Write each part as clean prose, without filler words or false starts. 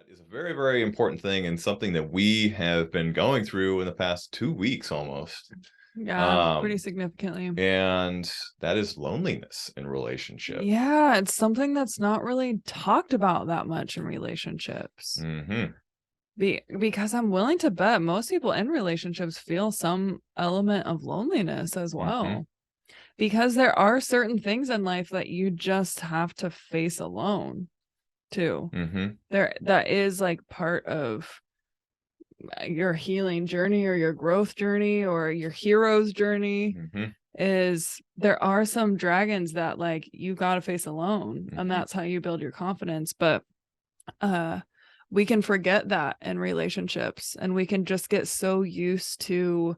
is a very, very important thing and something that we have been going through in the past 2 weeks almost. Yeah, pretty significantly. And that is loneliness in relationship. Yeah, it's something that's not really talked about that much in relationships. Mm-hmm. Because I'm willing to bet most people in relationships feel some element of loneliness as well. Mm-hmm. Because there are certain things in life that you just have to face alone too. Mm-hmm. That is like part of your healing journey or your growth journey or your hero's journey. Mm-hmm. Is there are some dragons that like you got to face alone, Mm-hmm. and that's how you build your confidence. But we can forget that in relationships, and we can just get so used to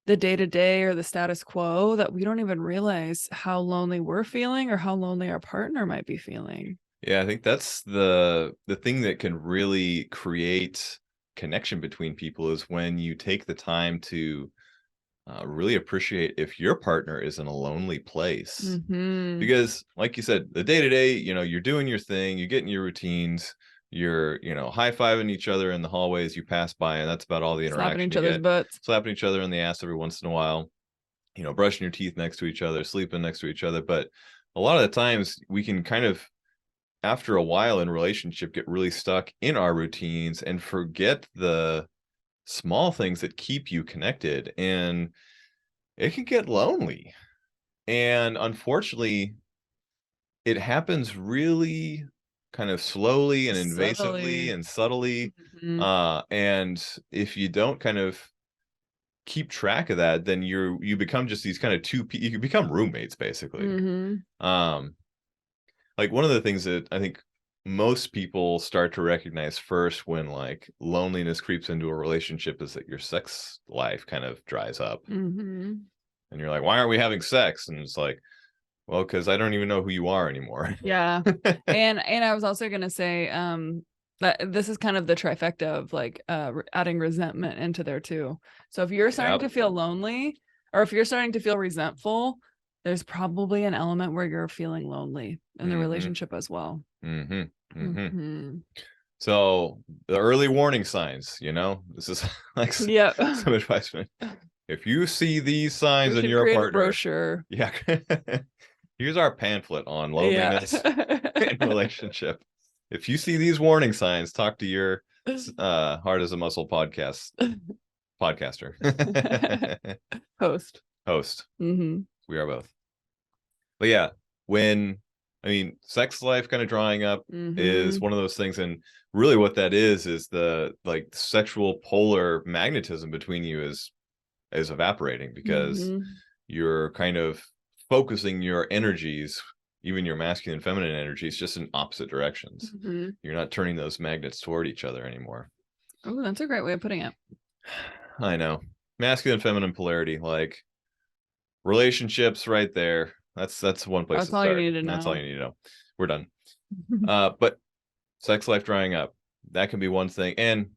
the day-to-day or the status quo that we don't even realize how lonely we're feeling or how lonely our partner might be feeling. Yeah, I think that's the thing that can really create connection between people is when you take the time to really appreciate if your partner is in a lonely place. Mm-hmm. Because like you said, the day-to-day, you're doing your thing, you get in your routines, you're high-fiving each other in the hallways you pass by, and that's about all the interaction. Slapping each other's butts, slapping each other in the ass every once in a while, brushing your teeth next to each other, sleeping next to each other. But a lot of the times we can kind of, after a while in relationship, get really stuck in our routines and forget the small things that keep you connected, and it can get lonely. And unfortunately, it happens really kind of slowly and invasively and subtly. Mm-hmm. And if you don't kind of keep track of that, then you become just these kind of you become roommates basically. Mm-hmm. Like one of the things that I think most people start to recognize first when like loneliness creeps into a relationship is that your sex life kind of dries up. Mm-hmm. And you're like, why aren't we having sex? And it's like, well, because I don't even know who you are anymore. Yeah. and I was also gonna say that this is kind of the trifecta of like adding resentment into there too. So if you're starting to feel lonely, or if you're starting to feel resentful, there's probably an element where you're feeling lonely in the relationship as well. Mm-hmm. Mm-hmm. So the early warning signs, this is like some advice. If you see these signs in your partner, brochure. Yeah. Here's our pamphlet on loneliness in relationship. If you see these warning signs, talk to your Hard as a Muscle podcaster. Host. Mm-hmm. We are both. But yeah, sex life kind of drying up is one of those things. And really what that is the like sexual polar magnetism between you is evaporating, because you're kind of focusing your energies, even your masculine and feminine energies, just in opposite directions. You're not turning those magnets toward each other anymore. Oh, that's a great way of putting it. I know. Masculine and feminine polarity, like relationships right there. That's one place to start. All you need to know. That's all you need to know. We're done. But sex life drying up, that can be one thing. And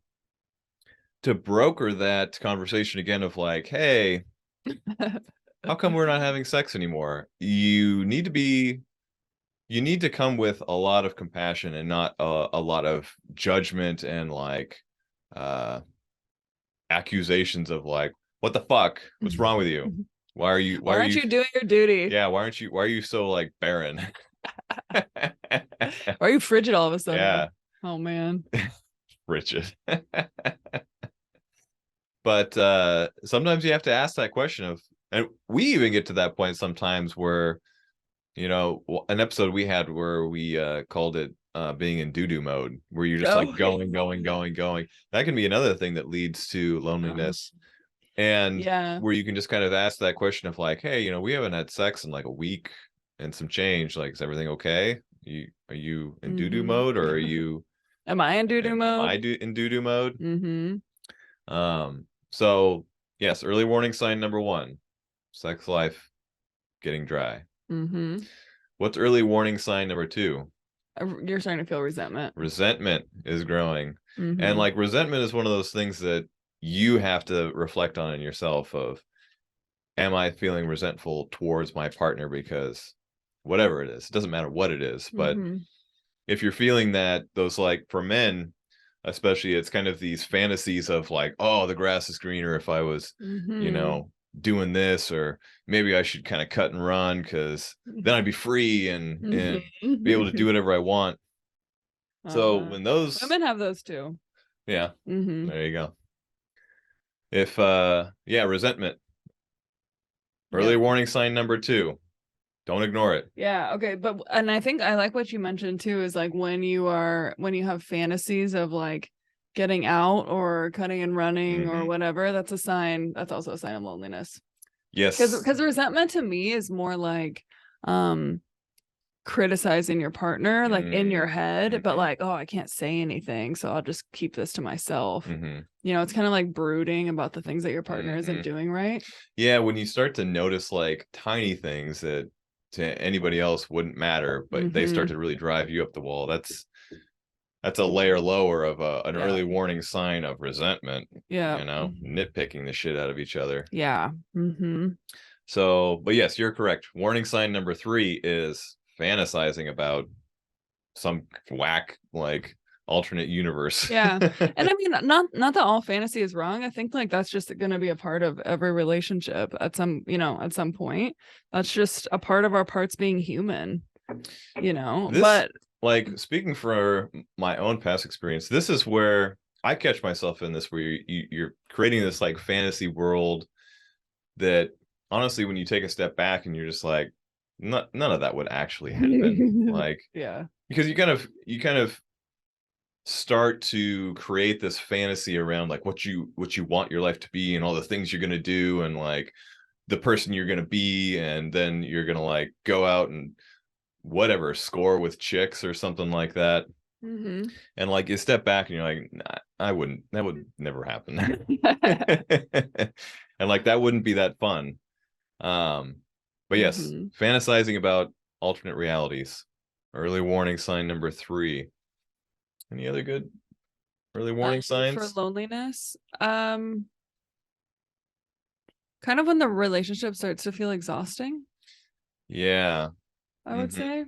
to broker that conversation again of like, hey, how come we're not having sex anymore? You need to come with a lot of compassion and not a lot of judgment and like accusations of like, what the fuck? What's wrong with you? Why aren't you doing your duty? Yeah, why are you so like barren? Why are you frigid all of a sudden? Yeah. Oh man. Frigid. But sometimes you have to ask that question of, and we even get to that point sometimes where, an episode we had where we called it being in doo-doo mode, where you're just like going. That can be another thing that leads to loneliness. And where you can just kind of ask that question of like, hey, we haven't had sex in like a week and some change. Like, is everything okay? Are you in doo-doo mode, or are you? Am I in doo-doo mode? In doo-doo mode? So yes, early warning sign number 1, sex life getting dry. What's early warning sign number 2? You're starting to feel resentment. Resentment is growing. And like resentment is one of those things that you have to reflect on in yourself of, am I feeling resentful towards my partner because whatever it is, it doesn't matter what it is, but if you're feeling that, those, like for men, especially it's kind of these fantasies of like, oh, the grass is greener if I was, you know, doing this, or maybe I should kind of cut and run because then I'd be free and be able to do whatever I want. So when those women have those too. Yeah, there you go. If yeah, resentment, early warning sign number 2. Don't ignore it. Yeah, okay, but and I think I like what you mentioned too, is like when you have fantasies of like getting out or cutting and running or whatever, that's also a sign of loneliness. Yes. Because resentment to me is more like criticizing your partner, like in your head, but like, oh, I can't say anything, so I'll just keep this to myself. You know, it's kind of like brooding about the things that your partner isn't doing right. Yeah, when you start to notice like tiny things that to anybody else wouldn't matter, but they start to really drive you up the wall, that's a layer lower of an early warning sign of resentment. Yeah, you know, nitpicking the shit out of each other. Yeah. So, but yes, you're correct. Warning sign number 3 is fantasizing about some whack like alternate universe. Yeah. And I mean, not that all fantasy is wrong. I think like that's just going to be a part of every relationship at some, you know, at some point. That's just a part of our parts being human, you know. But like, speaking for my own past experience, this is where I catch myself in this, where you're creating this like fantasy world that honestly, when you take a step back and you're just like, none of that would actually happen. Like, yeah, because you kind of start to create this fantasy around like what you want your life to be and all the things you're going to do and like the person you're going to be, and then you're going to like go out and whatever, score with chicks or something like that. And like you step back and you're like, nah, that would never happen. And like that wouldn't be that fun. But yes, fantasizing about alternate realities, early warning sign number 3. Any other good early warning signs for loneliness? Kind of when the relationship starts to feel exhausting. Yeah, I would say,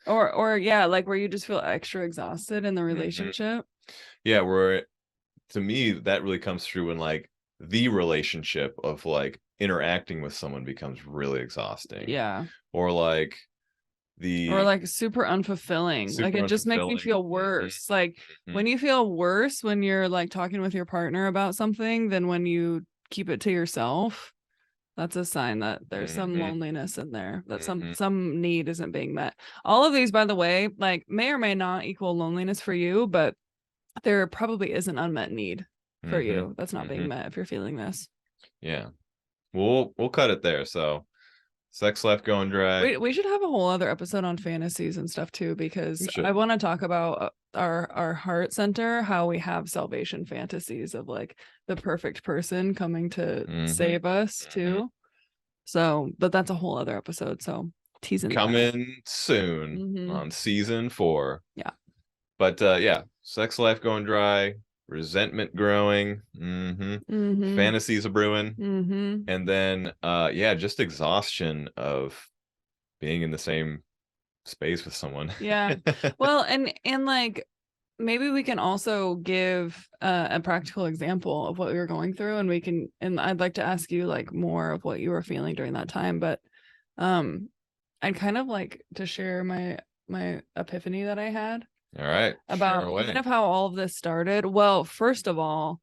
or yeah, like where you just feel extra exhausted in the relationship. Yeah, where to me that really comes through when like the relationship of like interacting with someone becomes really exhausting. Yeah. Or like super unfulfilling. Like it just makes me feel worse. Like when you feel worse when you're like talking with your partner about something than when you keep it to yourself, that's a sign that there's some loneliness in there, that some need isn't being met. All of these, by the way, like may or may not equal loneliness for you, but there probably is an unmet need for you that's not being met if you're feeling this. Yeah. We'll cut it there. So sex life going dry. We should have a whole other episode on fantasies and stuff too, because I want to talk about our heart center, how we have salvation fantasies of like the perfect person coming to save us too. So, but that's a whole other episode. So teasing coming soon on season 4. Yeah. But yeah, sex life going dry, resentment growing, fantasies are brewing, and then yeah, just exhaustion of being in the same space with someone. Yeah. Well, and like maybe we can also give a practical example of what we were going through, and I'd like to ask you like more of what you were feeling during that time, but I'd kind of like to share my epiphany that I had. All right. About kind of how all of this started. Well, first of all,